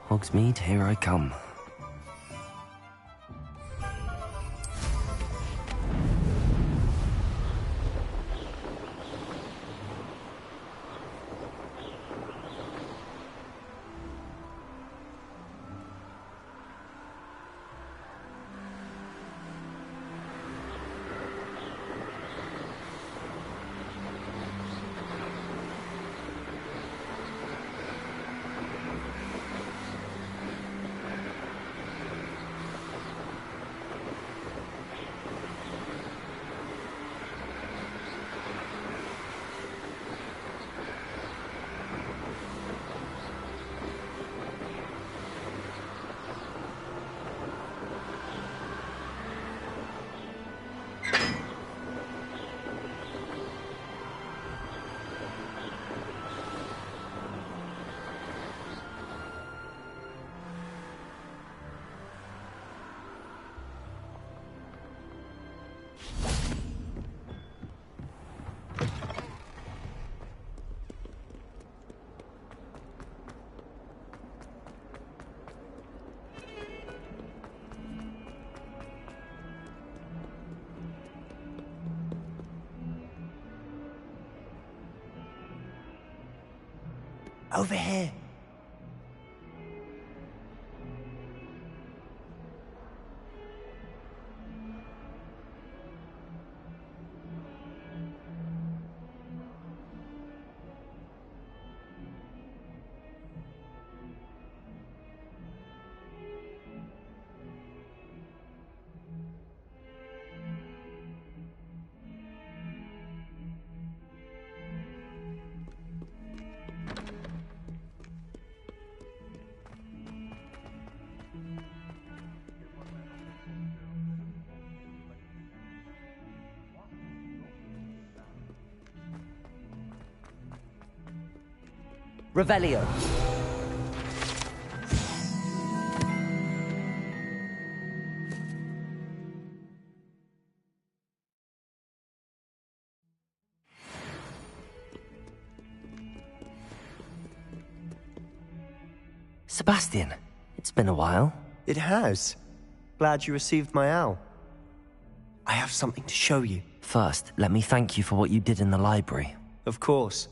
Hogsmeade, here I come. Over here. Revelio. Sebastian, it's been a while. It has. Glad you received my owl. I have something to show you. First, let me thank you for what you did in the library. Of course.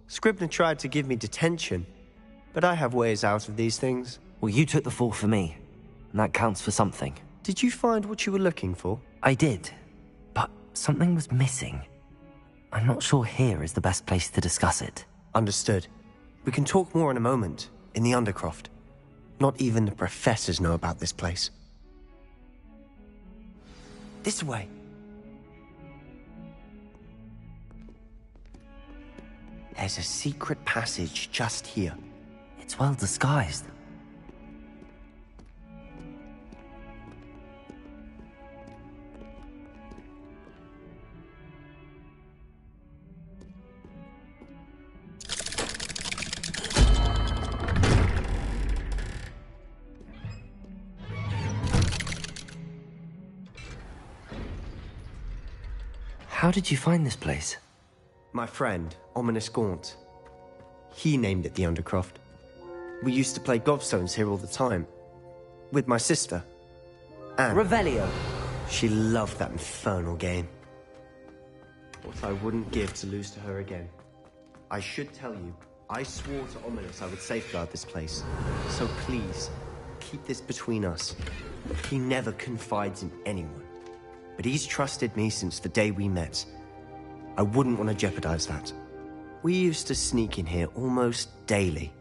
Scribner tried to give me detention, but I have ways out of these things. Well, you took the fall for me, and that counts for something. Did you find what you were looking for? I did, but something was missing. I'm not sure here is the best place to discuss it. Understood. We can talk more in a moment, in the Undercroft. Not even the professors know about this place. This way. There's a secret passage just here. It's well disguised. How did you find this place? My friend, Ominous Gaunt. He named it the Undercroft. We used to play gobstones here all the time. With my sister, Anne. Revelio. She loved that infernal game. What I wouldn't give to lose to her again. I should tell you, I swore to Ominous I would safeguard this place. So please, keep this between us. He never confides in anyone. But he's trusted me since the day we met. I wouldn't want to jeopardize that. We used to sneak in here almost daily.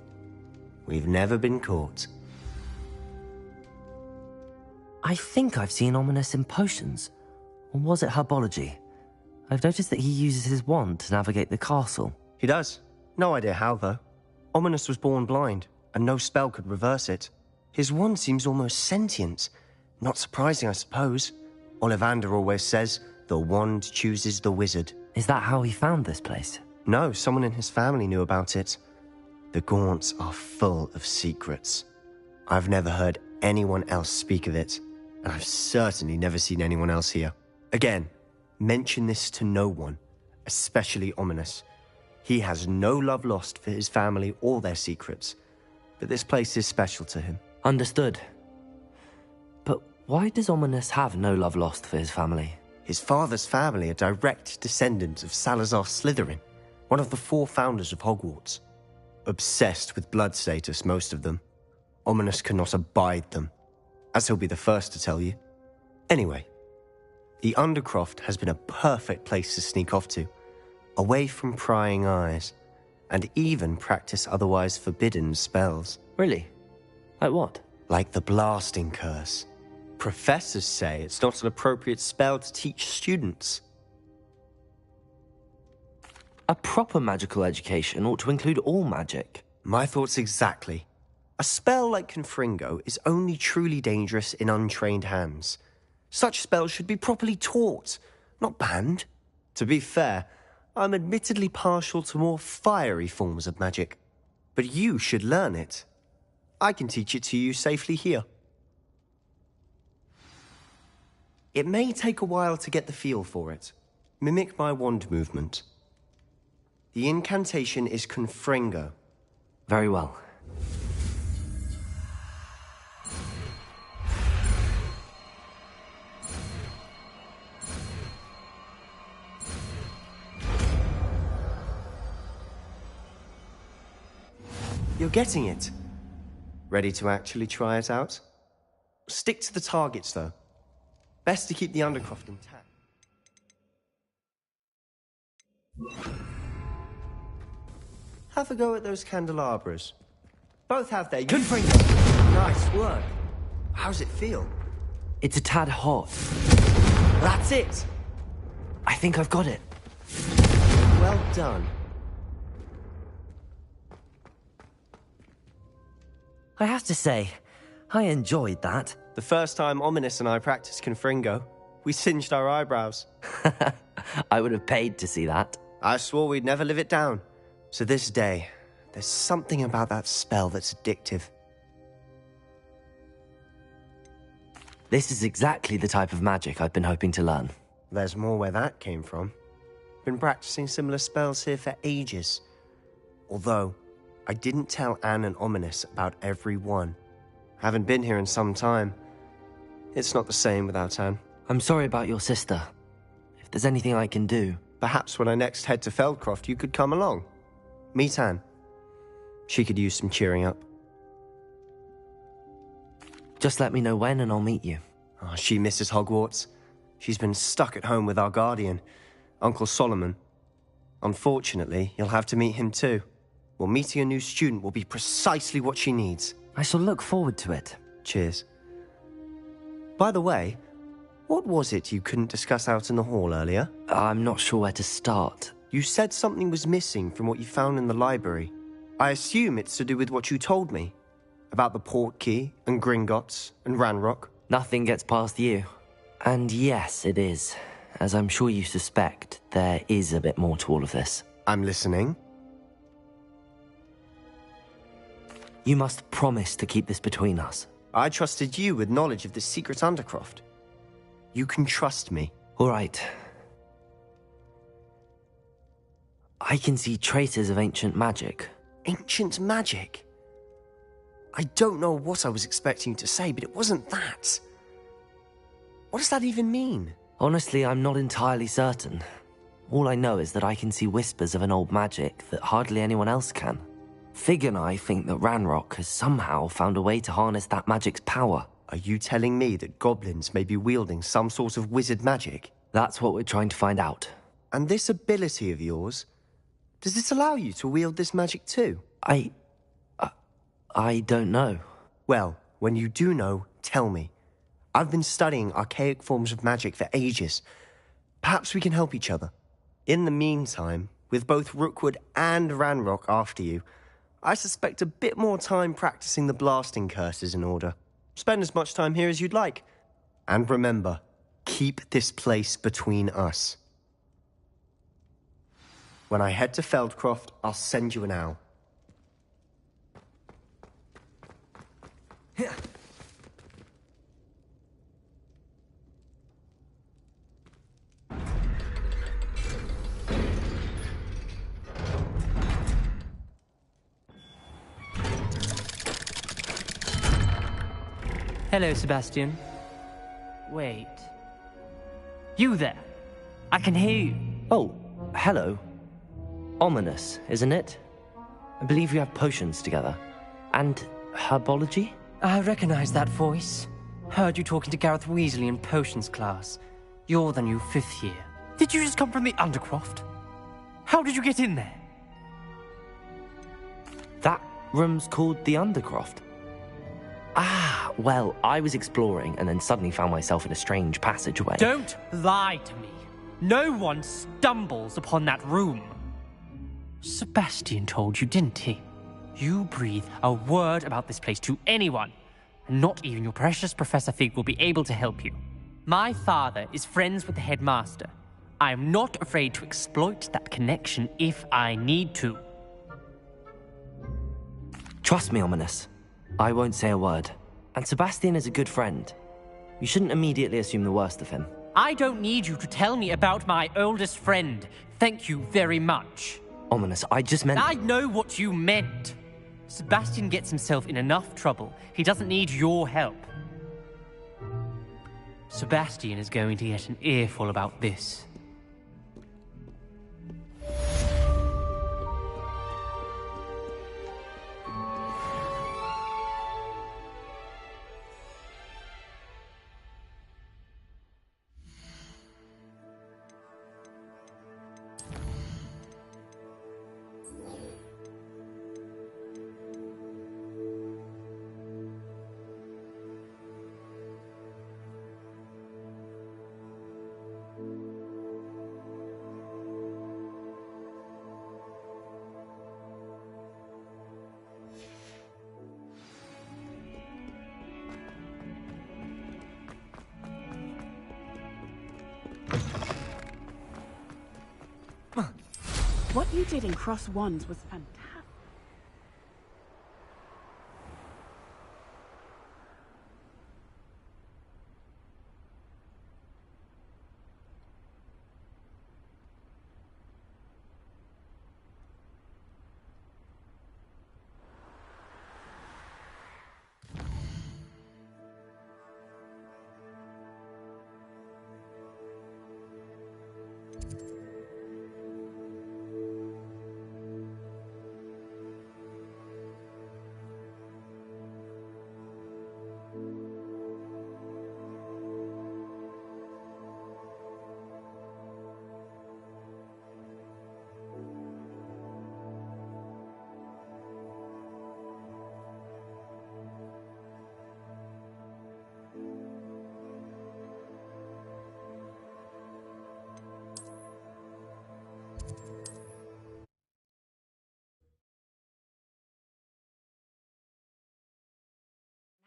We've never been caught. I think I've seen Ominous in potions. Or was it herbology? I've noticed that he uses his wand to navigate the castle. He does. No idea how, though. Ominous was born blind, and no spell could reverse it. His wand seems almost sentient. Not surprising, I suppose. Ollivander always says, the wand chooses the wizard. Is that how he found this place? No, someone in his family knew about it. The Gaunts are full of secrets. I've never heard anyone else speak of it, and I've certainly never seen anyone else here. Again, mention this to no one, especially Ominous. He has no love lost for his family or their secrets, but this place is special to him. Understood. But why does Ominous have no love lost for his family? His father's family are direct descendants of Salazar Slytherin, one of the 4 founders of Hogwarts. Obsessed with blood status, most of them. Ominous cannot abide them, as he'll be the first to tell you. Anyway, the Undercroft has been a perfect place to sneak off to, away from prying eyes, and even practice otherwise forbidden spells. Really? Like what? Like the blasting curse. Professors say it's not an appropriate spell to teach students. A proper magical education ought to include all magic. My thoughts exactly. A spell like Confringo is only truly dangerous in untrained hands. Such spells should be properly taught, not banned. To be fair, I'm admittedly partial to more fiery forms of magic. But you should learn it. I can teach it to you safely here. It may take a while to get the feel for it. Mimic my wand movement. The incantation is Confringo. Very well. You're getting it. Ready to actually try it out? Stick to the targets, though. Best to keep the Undercroft intact. Have a go at those candelabras. Both have their... Confringo! Nice work. How's it feel? It's a tad hot. That's it! I think I've got it. Well done. I have to say, I enjoyed that. The first time Ominous and I practiced Confringo, we singed our eyebrows. I would have paid to see that. I swore we'd never live it down. So this day, there's something about that spell that's addictive. This is exactly the type of magic I've been hoping to learn. There's more where that came from. Been practicing similar spells here for ages. Although, I didn't tell Anne and Ominous about every one. Haven't been here in some time. It's not the same without Anne. I'm sorry about your sister. If there's anything I can do... Perhaps when I next head to Feldcroft, you could come along. Meet Anne. She could use some cheering up. Just let me know when and I'll meet you. Oh, she misses Hogwarts. She's been stuck at home with our guardian, Uncle Solomon. Unfortunately, you'll have to meet him too. Well, meeting a new student will be precisely what she needs. I shall look forward to it. Cheers. By the way, what was it you couldn't discuss out in the hall earlier? I'm not sure where to start. You said something was missing from what you found in the library. I assume it's to do with what you told me. About the Portkey, and Gringotts, and Ranrock. Nothing gets past you. And yes, it is. As I'm sure you suspect, there is a bit more to all of this. I'm listening. You must promise to keep this between us. I trusted you with knowledge of the secret Undercroft. You can trust me. All right. I can see traces of ancient magic. Ancient magic? I don't know what I was expecting you to say, but it wasn't that. What does that even mean? Honestly, I'm not entirely certain. All I know is that I can see whispers of an old magic that hardly anyone else can. Fig and I think that Ranrock has somehow found a way to harness that magic's power. Are you telling me that goblins may be wielding some sort of wizard magic? That's what we're trying to find out. And this ability of yours, does it allow you to wield this magic too? I don't know. Well, when you do know, tell me. I've been studying archaic forms of magic for ages. Perhaps we can help each other. In the meantime, with both Rookwood and Ranrock after you, I suspect a bit more time practicing the blasting curse is in order. Spend as much time here as you'd like. And remember, keep this place between us. When I head to Feldcroft, I'll send you an owl. Hello, Sebastian. Wait. You there? I can hear you. Oh, hello. Ominous, isn't it? I believe you have potions together. And herbology? I recognize that voice. Heard you talking to Gareth Weasley in potions class. You're the new 5th year. Did you just come from the Undercroft? How did you get in there? That room's called the Undercroft. Ah, well, I was exploring and then suddenly found myself in a strange passageway. Don't lie to me. No one stumbles upon that room. Sebastian told you, didn't he? You breathe a word about this place to anyone, and not even your precious Professor Fig will be able to help you. My father is friends with the headmaster. I am not afraid to exploit that connection if I need to. Trust me, Ominous. I won't say a word. And Sebastian is a good friend. You shouldn't immediately assume the worst of him. I don't need you to tell me about my oldest friend. Thank you very much. Ominous, I just meant... I know what you meant. Sebastian gets himself in enough trouble. He doesn't need your help. Sebastian is going to get an earful about this. What you did in Cross Wands was fantastic.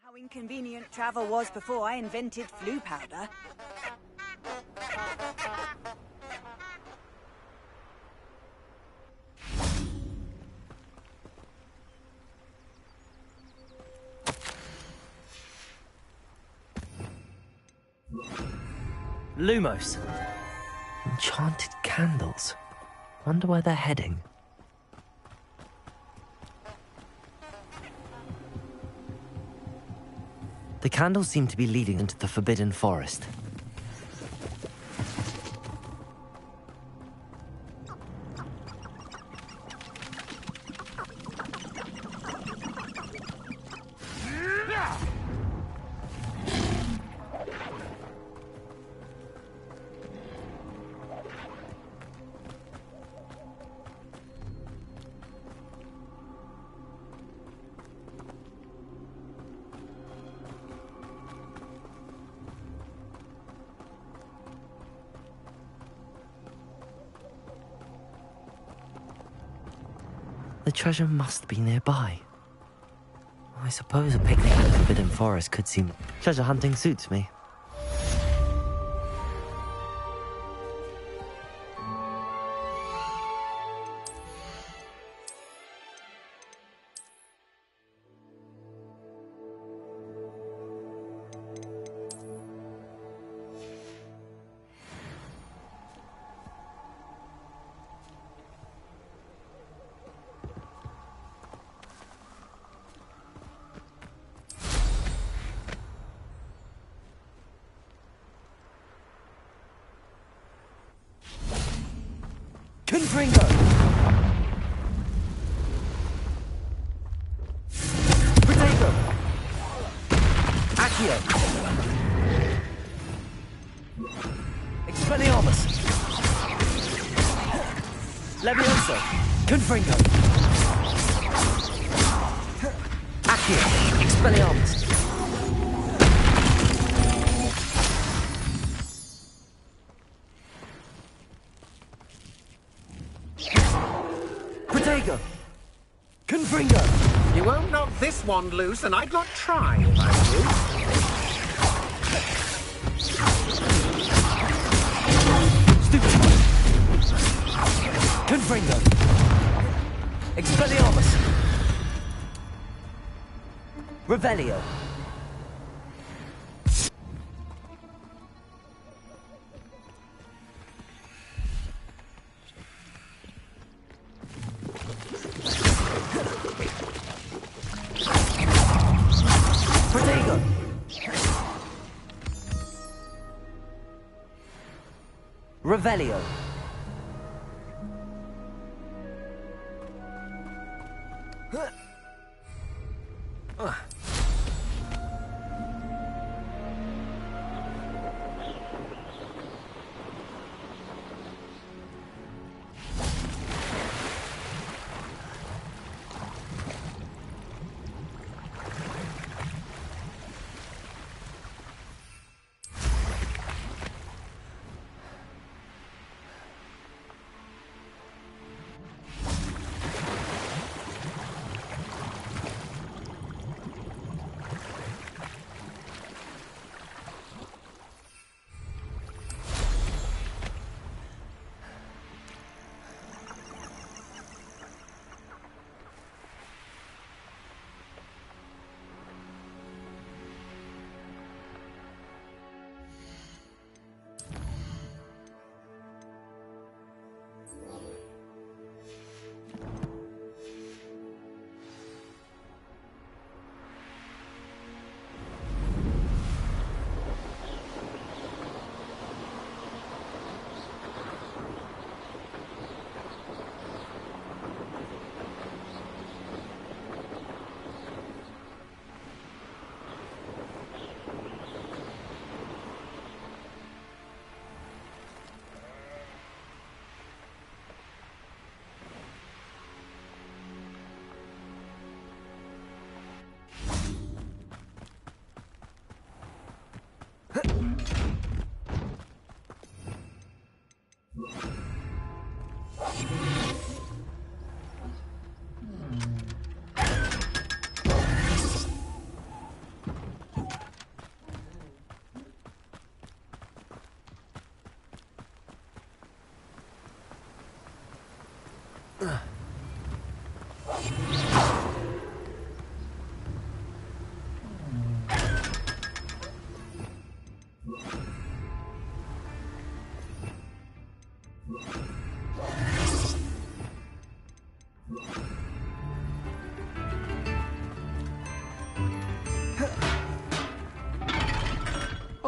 How inconvenient travel was before I invented flu powder. Lumos. Enchanted candles. Wonder where they're heading. The candles seem to be leading into the Forbidden Forest. The treasure must be nearby. I suppose a picnic in the Forbidden Forest could seem... Treasure hunting suits me. Confringo! Protego! Accio! Expelliarmus! Levioso! Confringo! Accio! Expelliarmus! Protego! Confringo! You won't knock this wand loose, and I'd not try if I were you. Stupid! Confringo! Expelliarmus! Revelio! Protego! Revelio!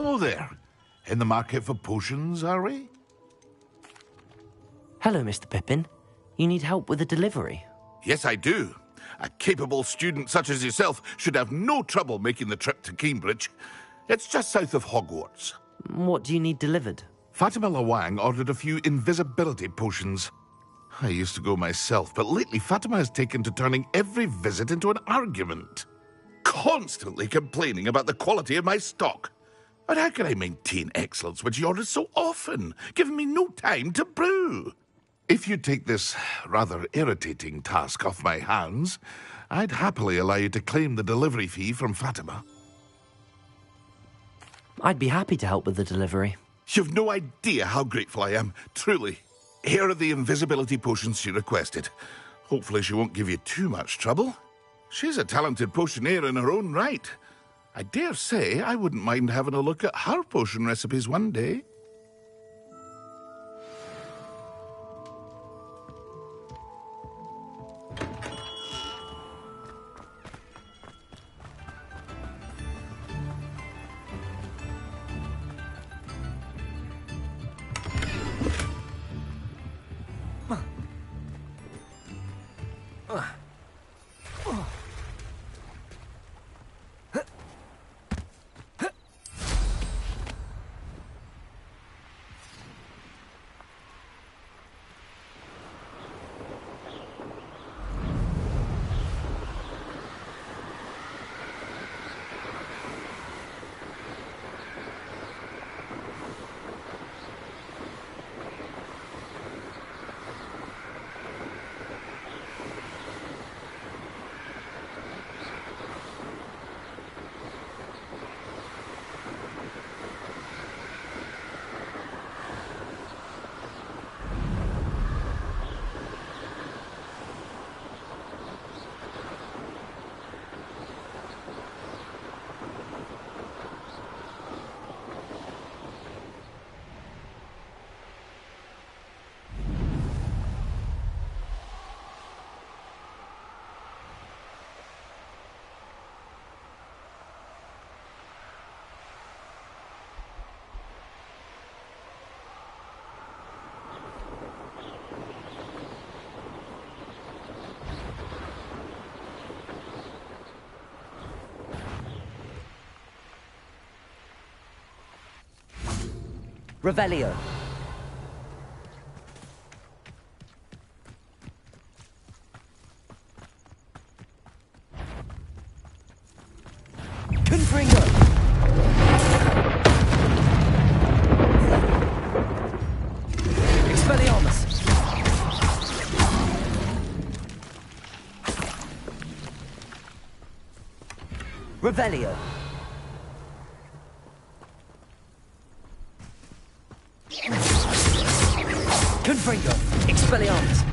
Hello there. In the market for potions, are we? Hello, Mr. Pippin. You need help with a delivery? Yes, I do. A capable student such as yourself should have no trouble making the trip to Cambridge. It's just south of Hogwarts. What do you need delivered? Fatima Lawang ordered a few invisibility potions. I used to go myself, but lately Fatima has taken to turning every visit into an argument. Constantly complaining about the quality of my stock. But how can I maintain excellence when she orders so often, giving me no time to brew? If you take this rather irritating task off my hands, I'd happily allow you to claim the delivery fee from Fatima. I'd be happy to help with the delivery. You've no idea how grateful I am, truly. Here are the invisibility potions she requested. Hopefully she won't give you too much trouble. She's a talented potioneer in her own right. I dare say I wouldn't mind having a look at her potion recipes one day. Revelio. Confringo. Expelliarmus. Revelio. Confringo. Expelliarmus.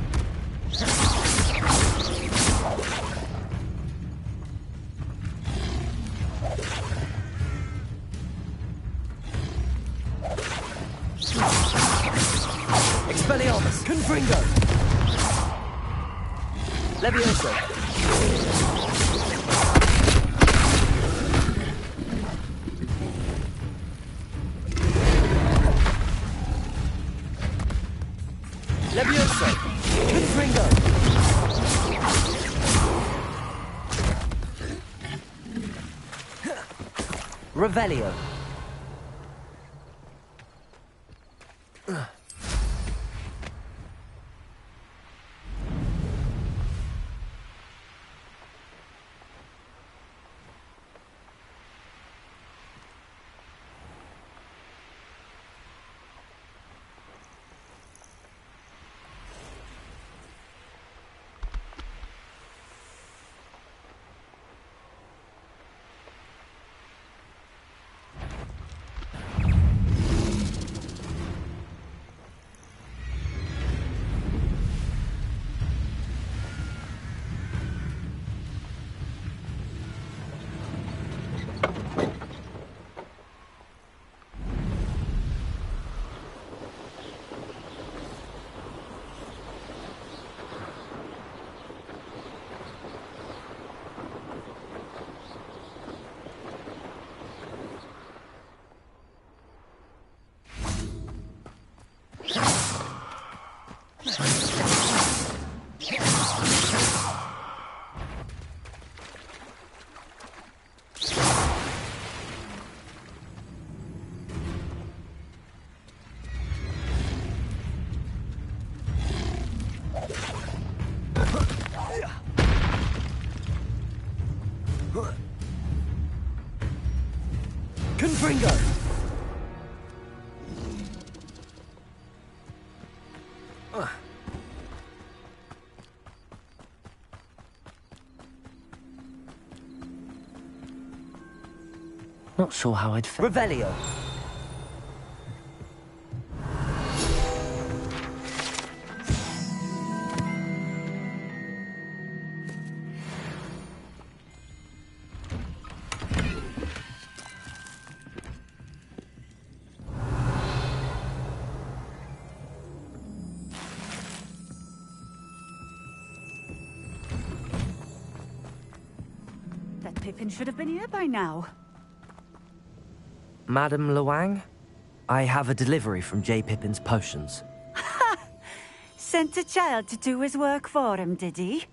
Expelliarmus. Confringo. Levioso. Levioso. Confringo. Revelio. Confringo. Not sure how I'd fit. Revelio. That Pippin should have been here by now. Madam Luang, I have a delivery from J. Pippin's potions. Sent a child to do his work for him, did he?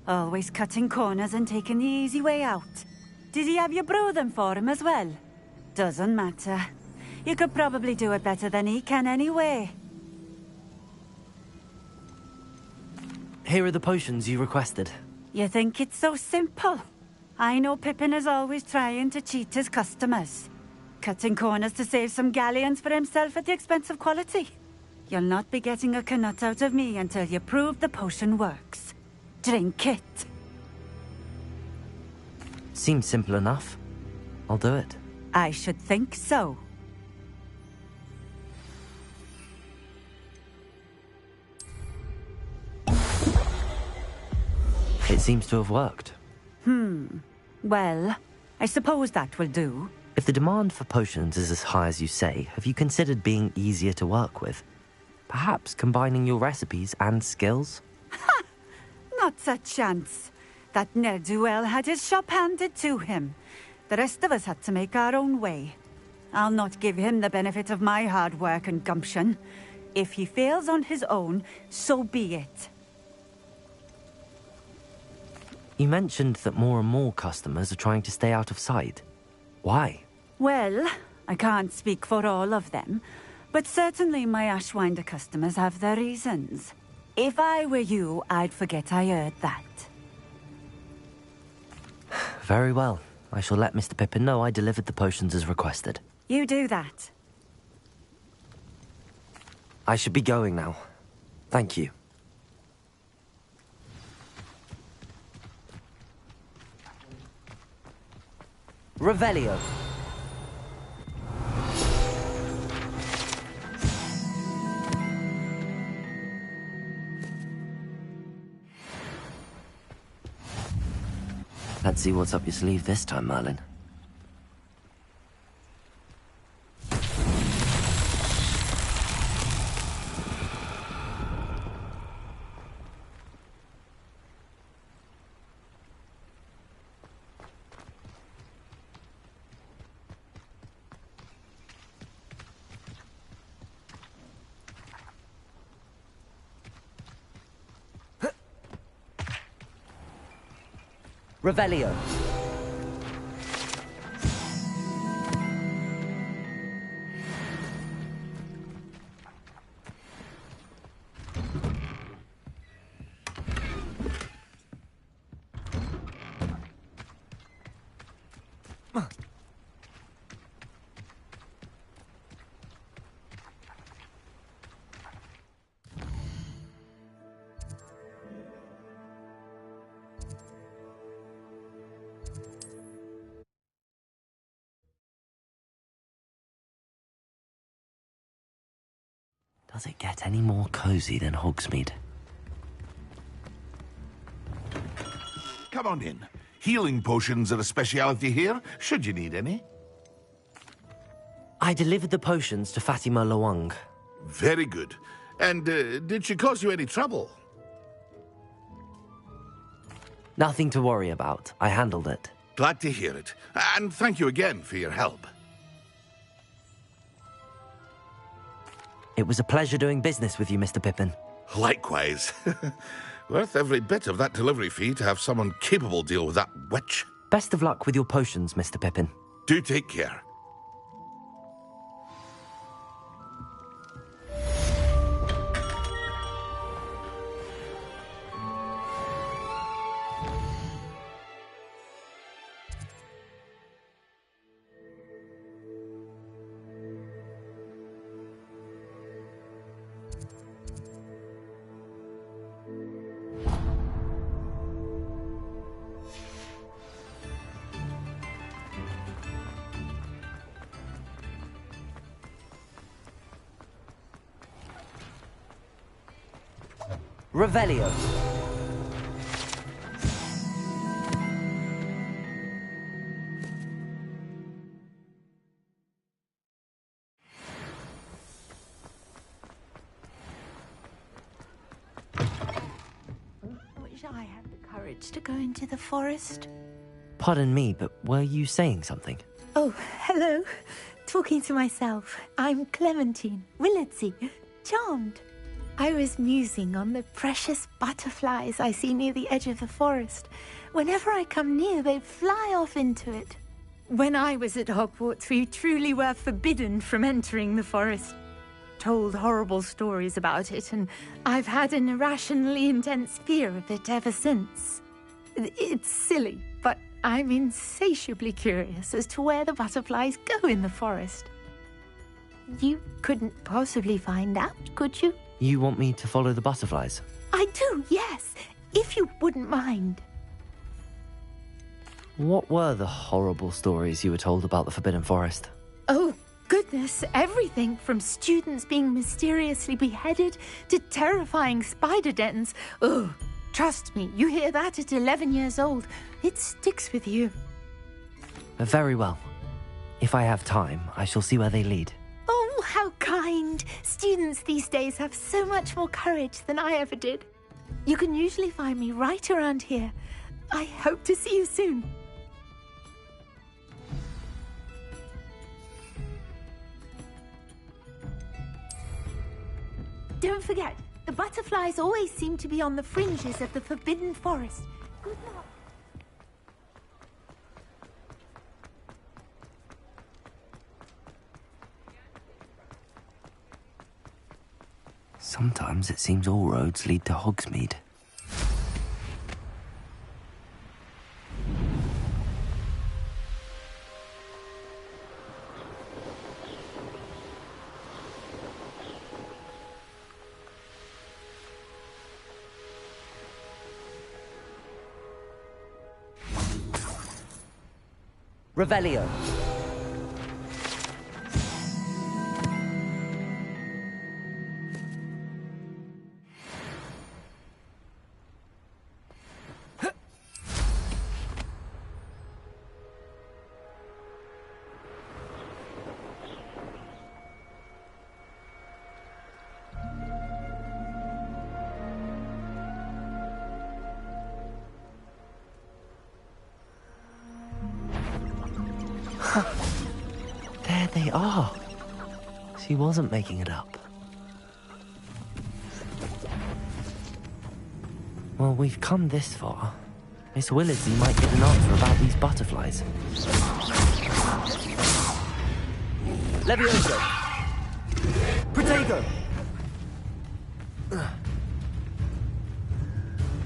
Always cutting corners and taking the easy way out. Did he have you brew them for him as well? Doesn't matter. You could probably do it better than he can anyway. Here are the potions you requested. You think it's so simple? I know Pippin is always trying to cheat his customers. Cutting corners to save some galleons for himself at the expense of quality. You'll not be getting a canut out of me until you prove the potion works. Drink it. Seems simple enough. I'll do it. I should think so. It seems to have worked. Well, I suppose that will do. If the demand for potions is as high as you say, have you considered being easier to work with? Perhaps combining your recipes and skills? Not a chance. That ne'er-do-well had his shop handed to him. The rest of us had to make our own way. I'll not give him the benefit of my hard work and gumption. If he fails on his own, so be it. You mentioned that more and more customers are trying to stay out of sight. Why? Well, I can't speak for all of them, But certainly my Ashwinder customers have their reasons. If I were you, I'd forget I heard that. Very well. I shall let Mr. Pippin know I delivered the potions as requested. You do that. I should be going now. Thank you. Revelio. Let's see what's up your sleeve this time, Merlin. Revelio. Does it get any more cozy than Hogsmeade? Come on in. Healing potions are a speciality here, should you need any. I delivered the potions to Fatima Lawang. Very good. And did she cause you any trouble? Nothing to worry about. I handled it. Glad to hear it. And thank you again for your help. It was a pleasure doing business with you, Mr. Pippin. Likewise. Worth every bit of that delivery fee to have someone capable deal with that witch. Best of luck with your potions, Mr. Pippin. Do take care. Revelio. I wish I had the courage to go into the forest. Pardon me, but were you saying something? Oh, hello. Talking to myself. I'm Clementine Willardsey. Charmed. I was musing on the precious butterflies I see near the edge of the forest. Whenever I come near, they fly off into it. When I was at Hogwarts, we truly were forbidden from entering the forest. Told horrible stories about it, and I've had an irrationally intense fear of it ever since. It's silly, but I'm insatiably curious as to where the butterflies go in the forest. You couldn't possibly find out, could you? You want me to follow the butterflies? I do, yes, if you wouldn't mind. What were the horrible stories you were told about the Forbidden Forest? Oh, goodness, everything from students being mysteriously beheaded to terrifying spider dens. Oh, trust me, you hear that at 11 years old. It sticks with you. Very well. If I have time, I shall see where they lead. Oh, how kind. Students these days have so much more courage than I ever did. You can usually find me right around here. I hope to see you soon. Don't forget, the butterflies always seem to be on the fringes of the Forbidden Forest. Good luck. Sometimes it seems all roads lead to Hogsmeade. Revelio. There they are. She wasn't making it up. Well, we've come this far. Miss Willardsey might get an answer about these butterflies. Levioso. Protego.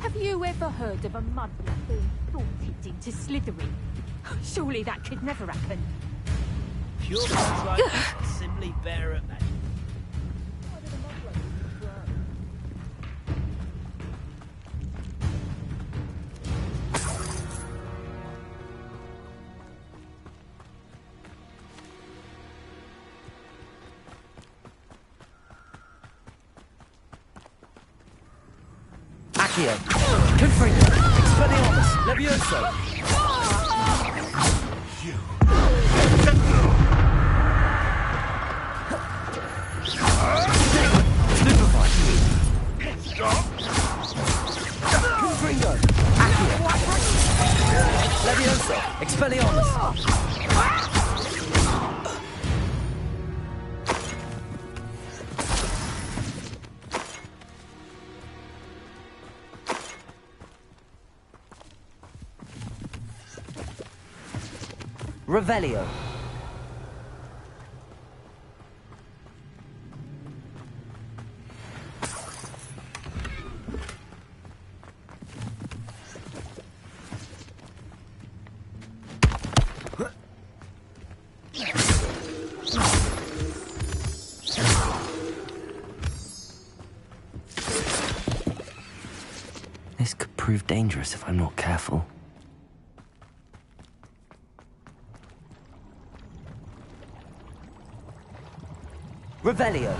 Have you ever heard of a muddler being thwarted into Slytherin? Surely that could never happen. Pure ones like that are simply better at magic. Accio. Confringo. Expelliarmus. Levioso. Confringo. Accio. Levioso. Expelliarmus. Revelio. This could prove dangerous if I'm not careful. Revelio.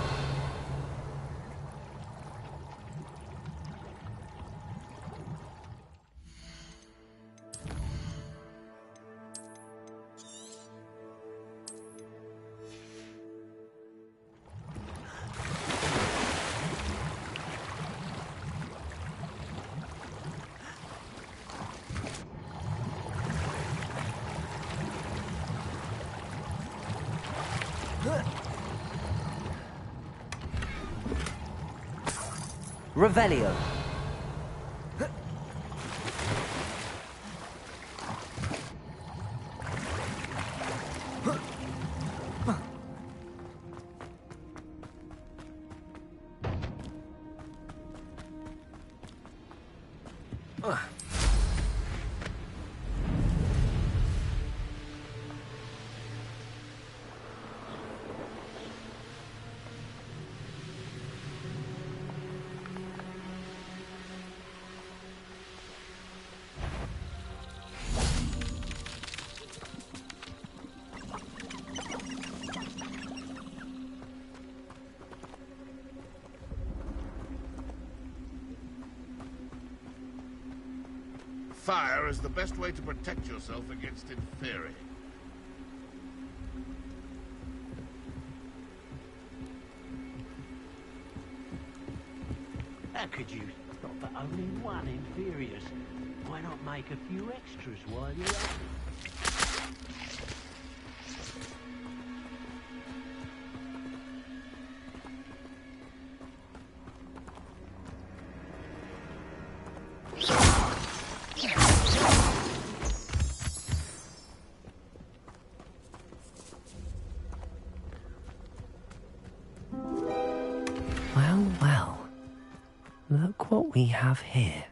Revelio. Fire is the best way to protect yourself against inferi. How could you stop at only one inferiors? Why not make a few extras while you're at it? Well, well. Look what we have here.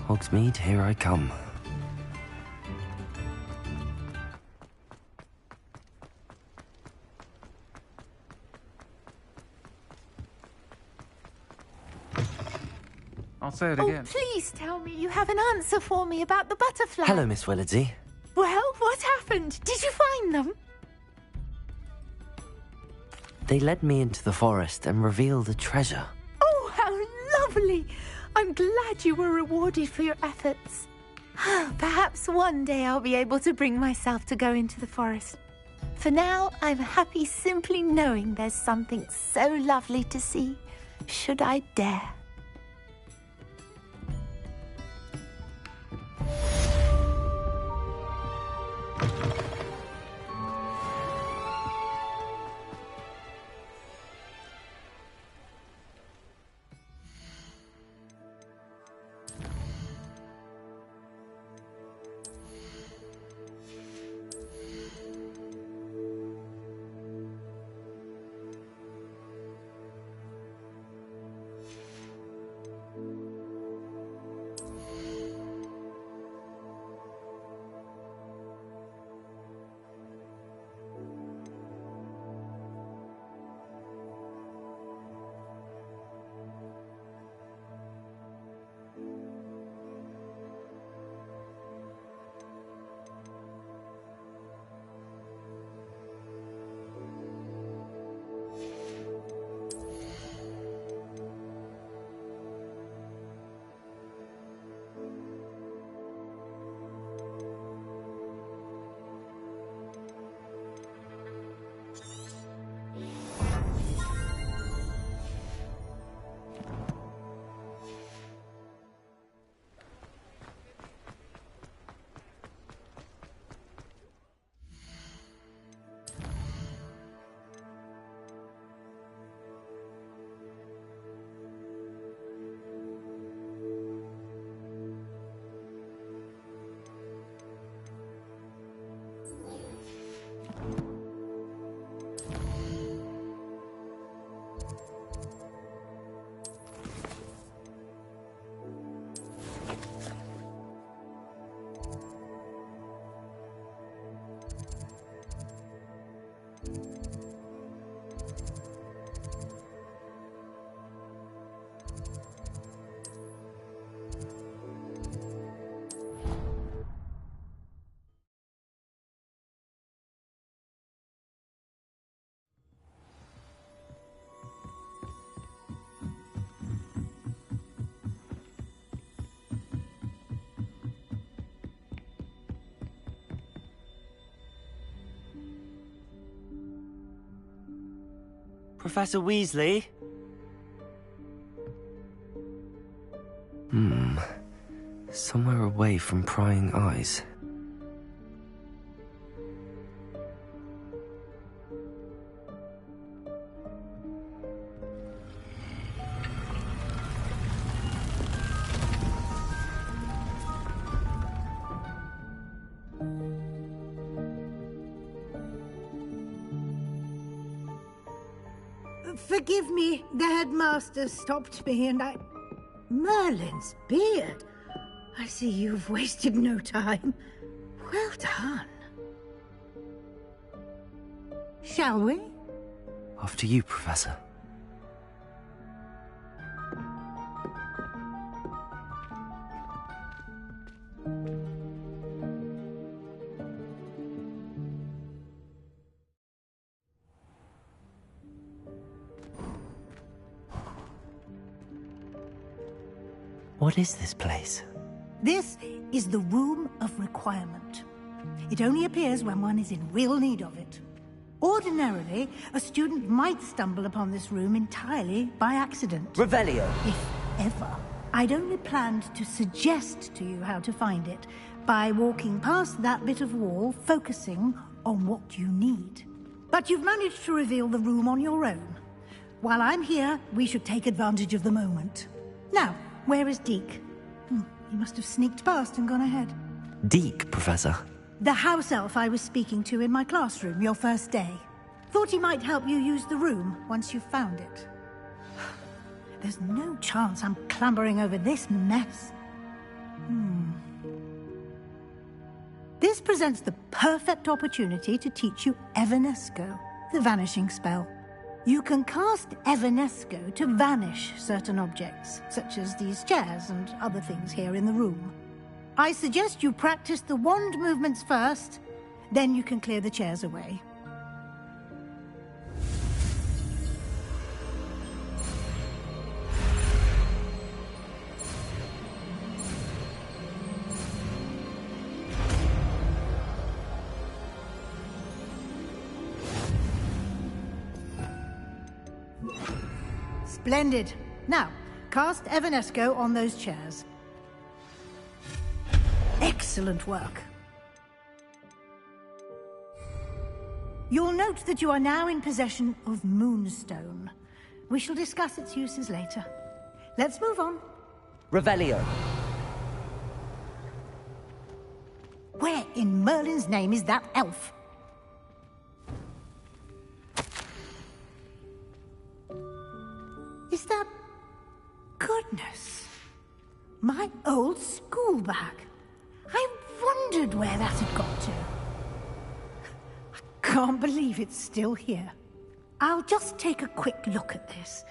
Hogsmeade, here I come. I'll say it again. Oh, please tell me you have an answer for me about the butterfly. Hello, Miss Willardsey. Well, what happened? Did you find them? They led me into the forest and revealed a treasure. Oh, how lovely! I'm glad you were rewarded for your efforts. Perhaps one day I'll be able to bring myself to go into the forest. For now, I'm happy simply knowing there's something so lovely to see, should I dare. Professor Weasley? Somewhere away from prying eyes. Forgive me, the headmaster stopped me and I... Merlin's beard. I see you've wasted no time. Well done. Shall we? After you, Professor. What is this place? This is the Room of Requirement. It only appears when one is in real need of it. Ordinarily, a student might stumble upon this room entirely by accident. Revelio. If ever. I'd only planned to suggest to you how to find it by walking past that bit of wall, focusing on what you need. But you've managed to reveal the room on your own. While I'm here, we should take advantage of the moment. Now, where is Deke? He must have sneaked past and gone ahead. Deke, Professor. The house elf I was speaking to in my classroom your first day. Thought he might help you use the room once you've found it. There's no chance I'm clambering over this mess. This presents the perfect opportunity to teach you Evanesco, the vanishing spell. You can cast Evanesco to vanish certain objects, such as these chairs and other things here in the room. I suggest you practice the wand movements first, then you can clear the chairs away. Splendid. Now, cast Evanesco on those chairs. Excellent work. You'll note that you are now in possession of Moonstone. We shall discuss its uses later. Let's move on. Revelio. Where in Merlin's name is that elf? Is that... Goodness. My old school bag. I wondered where that had got to. I can't believe it's still here. I'll just take a quick look at this.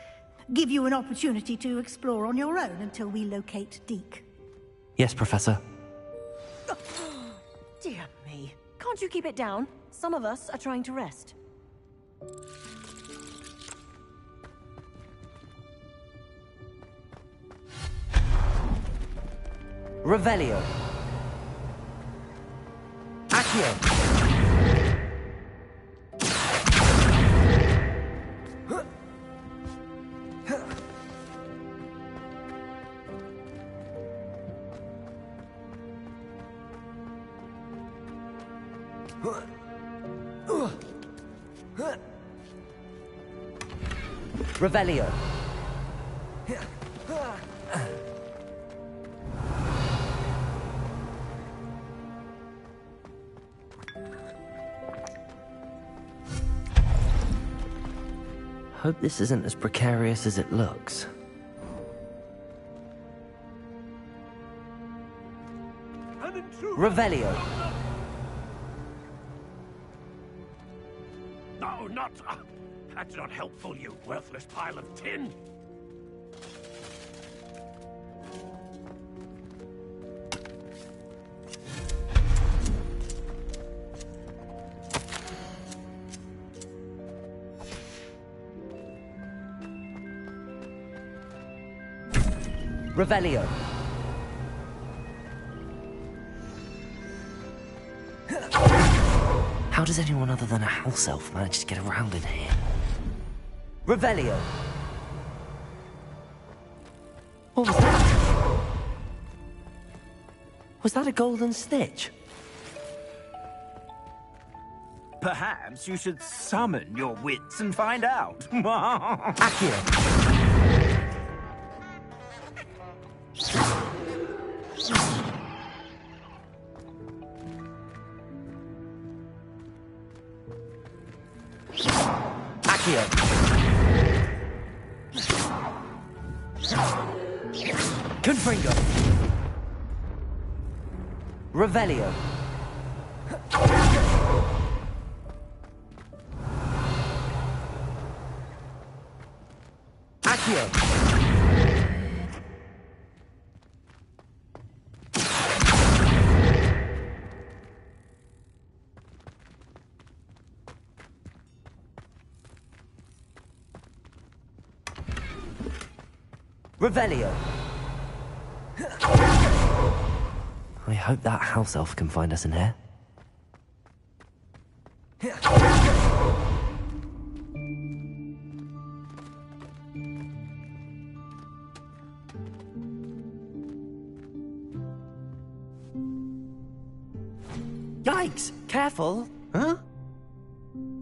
Give you an opportunity to explore on your own until we locate Deke. Yes, Professor. Dear me. Can't you keep it down? Some of us are trying to rest. Revelio. Accio. Revelio. Hope this isn't as precarious as it looks. Revelio. No, not... that's not helpful, you worthless pile of tin. Revelio. How does anyone other than a house elf manage to get around in here? Revelio. What was that? Was that a golden stitch? Perhaps you should summon your wits and find out. Accio. Accio. Confringo. Revelio. Accio. Revelio. I hope that house elf can find us in here. Yikes! Careful! Huh?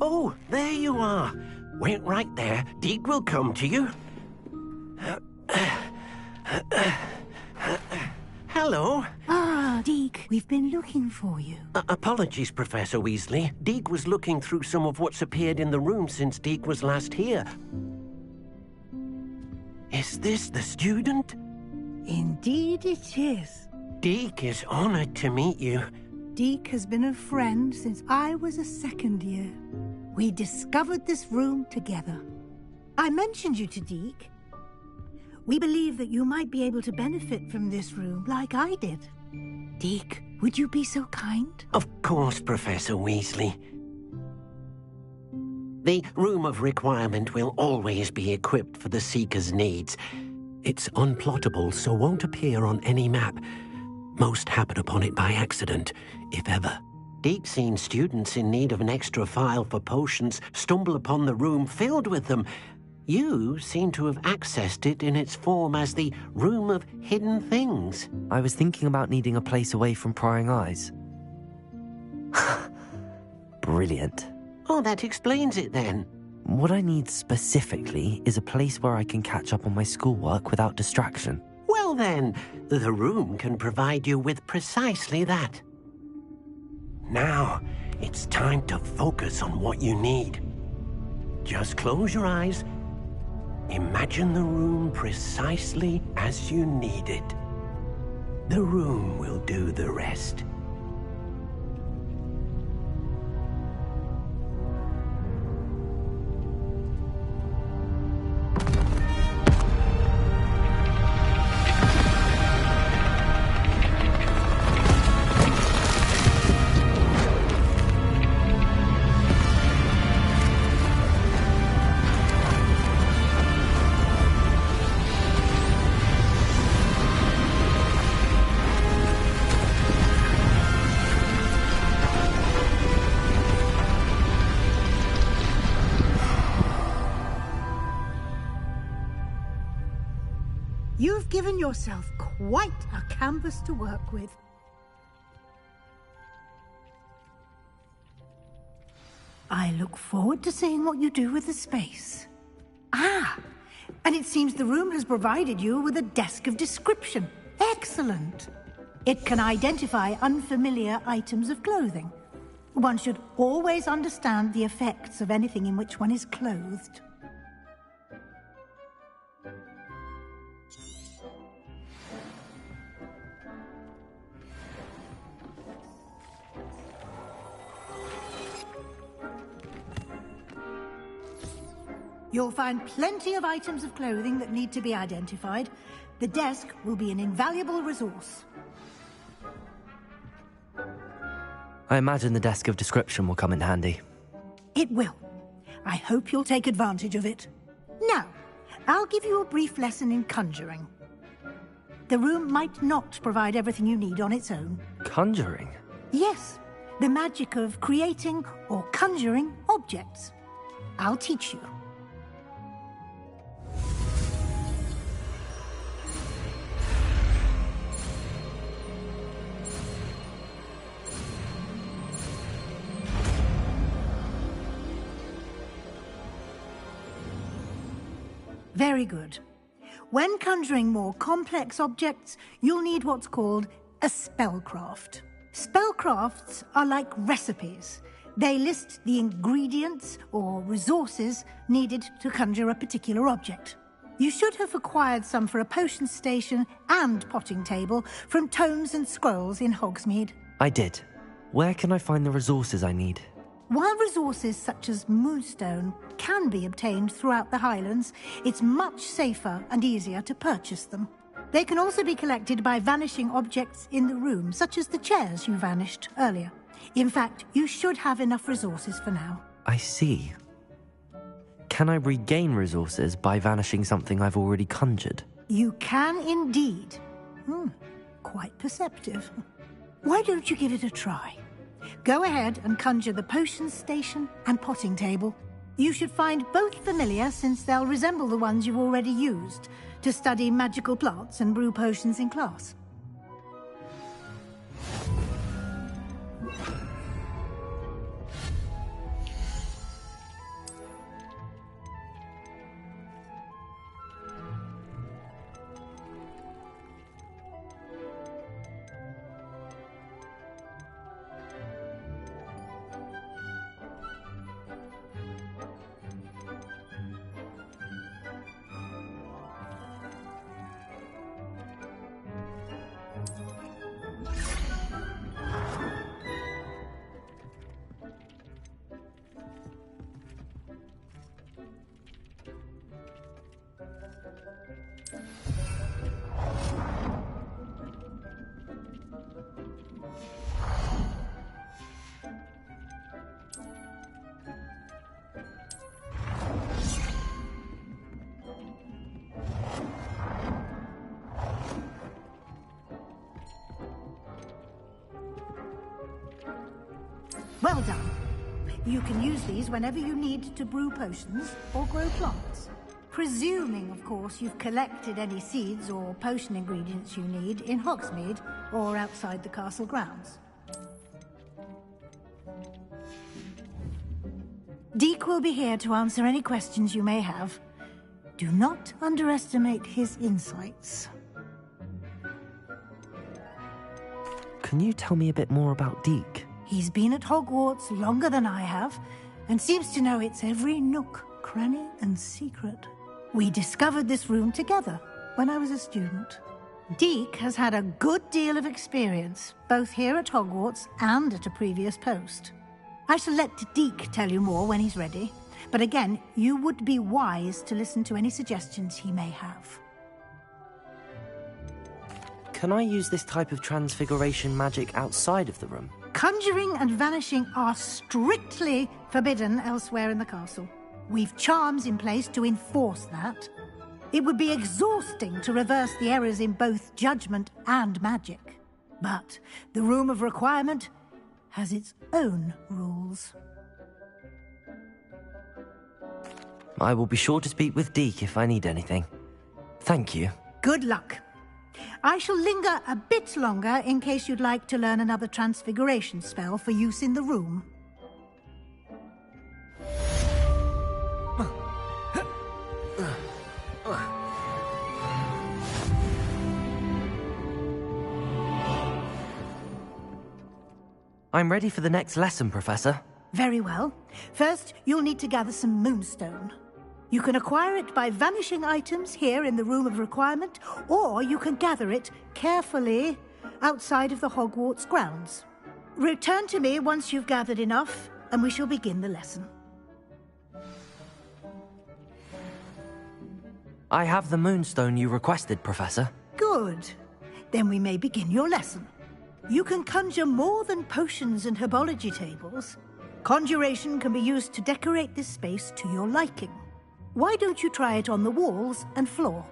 Oh, there you are. Wait right there. Deek will come to you. Hello. Ah, Deek, we've been looking for you. Apologies, Professor Weasley. Deek was looking through some of what's appeared in the room since Deek was last here. Is this the student? Indeed it is. Deek is honored to meet you. Deek has been a friend since I was a second year. We discovered this room together. I mentioned you to Deek. We believe that you might be able to benefit from this room like I did. Deek, would you be so kind? Of course, Professor Weasley. The Room of Requirement will always be equipped for the Seeker's needs. It's unplottable, so won't appear on any map. Most happen upon it by accident, if ever. Deek's seen students in need of an extra file for potions stumble upon the room filled with them. You seem to have accessed it in its form as the Room of Hidden Things. I was thinking about needing a place away from prying eyes. Brilliant. Oh, that explains it then. What I need specifically is a place where I can catch up on my schoolwork without distraction. Well then, the room can provide you with precisely that. Now, it's time to focus on what you need. Just close your eyes. Imagine the room precisely as you need it. The room will do the rest. You've given yourself quite a canvas to work with. I look forward to seeing what you do with the space. Ah, and it seems the room has provided you with a desk of description. Excellent. It can identify unfamiliar items of clothing. One should always understand the effects of anything in which one is clothed. You'll find plenty of items of clothing that need to be identified. The desk will be an invaluable resource. I imagine the desk of description will come in handy. It will. I hope you'll take advantage of it. Now, I'll give you a brief lesson in conjuring. The room might not provide everything you need on its own. Conjuring? Yes, the magic of creating or conjuring objects. I'll teach you. Very good. When conjuring more complex objects, you'll need what's called a spellcraft. Spellcrafts are like recipes. They list the ingredients or resources needed to conjure a particular object. You should have acquired some for a potion station and potting table from tomes and scrolls in Hogsmeade. I did. Where can I find the resources I need? While resources such as moonstone can be obtained throughout the Highlands, it's much safer and easier to purchase them. They can also be collected by vanishing objects in the room, such as the chairs you vanished earlier. In fact, you should have enough resources for now. I see. Can I regain resources by vanishing something I've already conjured? You can indeed. Quite perceptive. Why don't you give it a try? Go ahead and conjure the potions station and potting table. You should find both familiar, since they'll resemble the ones you've already used to study magical plants and brew potions in class. Well done. You can use these whenever you need to brew potions or grow plants. Presuming, of course, you've collected any seeds or potion ingredients you need in Hogsmeade or outside the castle grounds. Deek will be here to answer any questions you may have. Do not underestimate his insights. Can you tell me a bit more about Deek? He's been at Hogwarts longer than I have, and seems to know its every nook, cranny, and secret. We discovered this room together when I was a student. Deek has had a good deal of experience, both here at Hogwarts and at a previous post. I shall let Deek tell you more when he's ready, but again, you would be wise to listen to any suggestions he may have. Can I use this type of transfiguration magic outside of the room? Conjuring and vanishing are strictly forbidden elsewhere in the castle. We've charms in place to enforce that. It would be exhausting to reverse the errors in both judgment and magic. But the Room of Requirement has its own rules. I will be sure to speak with Deek if I need anything. Thank you. Good luck. I shall linger a bit longer in case you'd like to learn another transfiguration spell for use in the room. I'm ready for the next lesson, Professor. Very well. First, you'll need to gather some moonstone. You can acquire it by vanishing items here in the Room of Requirement, or you can gather it carefully outside of the Hogwarts grounds. Return to me once you've gathered enough, and we shall begin the lesson. I have the moonstone you requested, Professor. Good. Then we may begin your lesson. You can conjure more than potions and herbology tables. Conjuration can be used to decorate this space to your liking. Why don't you try it on the walls and floor?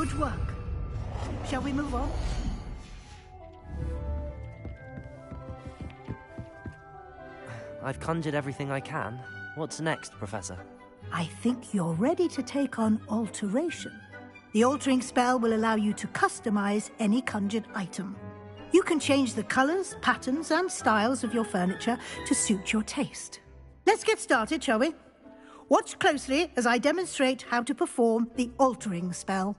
Good work. Shall we move on? I've conjured everything I can. What's next, Professor? I think you're ready to take on alteration. The altering spell will allow you to customize any conjured item. You can change the colors, patterns, and styles of your furniture to suit your taste. Let's get started, shall we? Watch closely as I demonstrate how to perform the altering spell.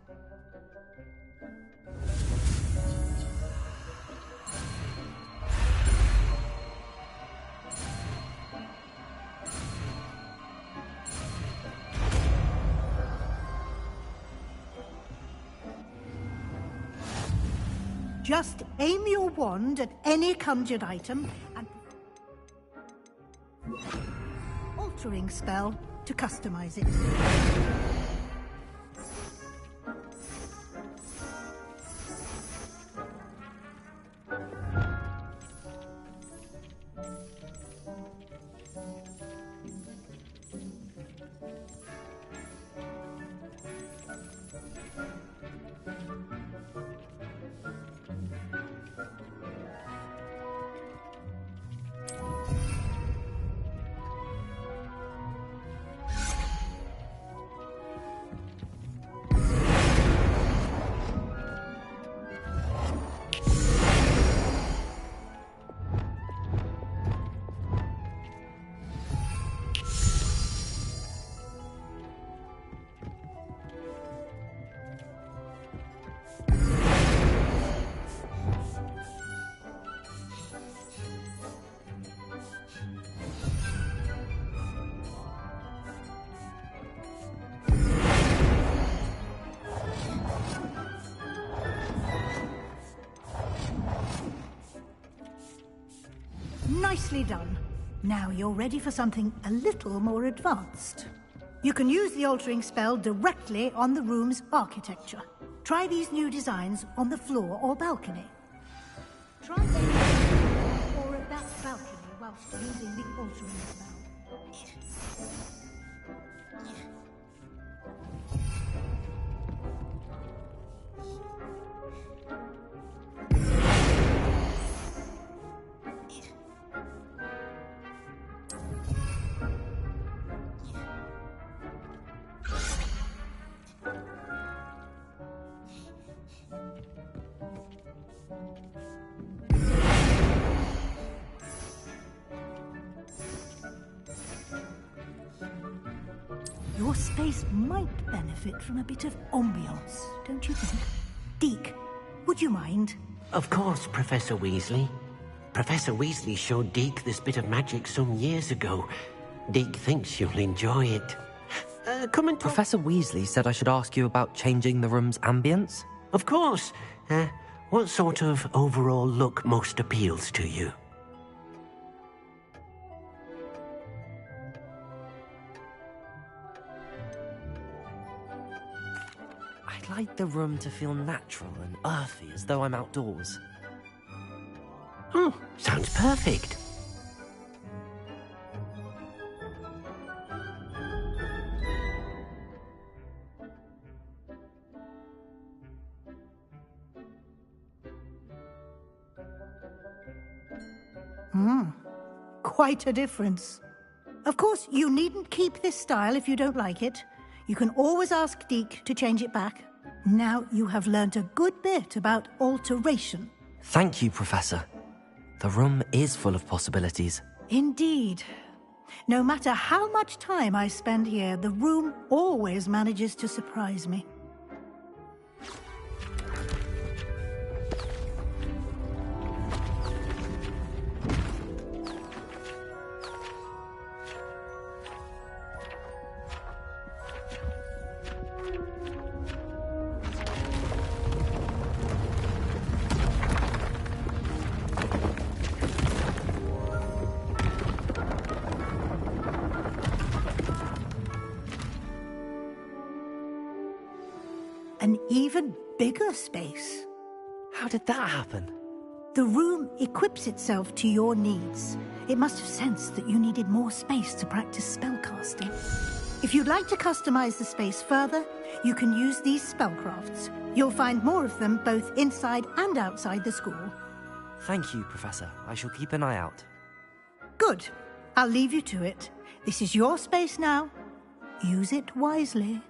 Just aim your wand at any conjured item and altering spell to customize it. Nicely done. Now you're ready for something a little more advanced. You can use the altering spell directly on the room's architecture. Try these new designs on the floor or balcony. Try them or at that balcony whilst using the altering spell. Your space might benefit from a bit of ambiance, don't you think? Deke, would you mind? Of course, Professor Weasley. Professor Weasley showed Deke this bit of magic some years ago. Deke thinks you'll enjoy it. Come and talk. Professor Weasley said I should ask you about changing the room's ambience? Of course. What sort of overall look most appeals to you? I'd like the room to feel natural and earthy, as though I'm outdoors. Oh, sounds perfect. Quite a difference. Of course, you needn't keep this style if you don't like it. You can always ask Deke to change it back. Now you have learnt a good bit about alteration. Thank you, Professor. The room is full of possibilities. Indeed. No matter how much time I spend here, the room always manages to surprise me. An even bigger space. How did that happen? The room equips itself to your needs. It must have sensed that you needed more space to practice spellcasting. If you'd like to customize the space further, you can use these spellcrafts. You'll find more of them both inside and outside the school. Thank you, Professor. I shall keep an eye out. Good. I'll leave you to it. This is your space now. Use it wisely.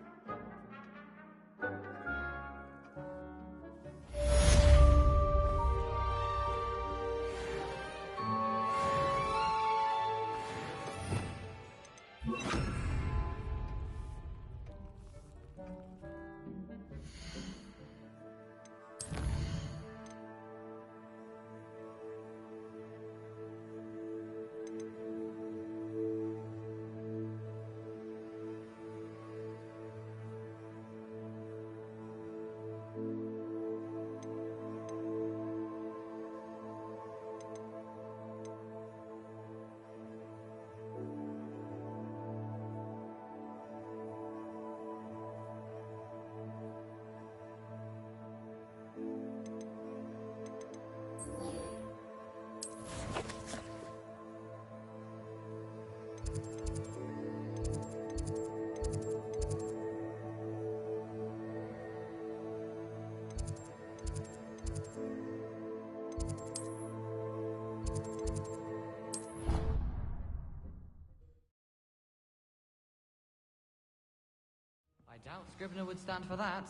I doubt Scribner would stand for that.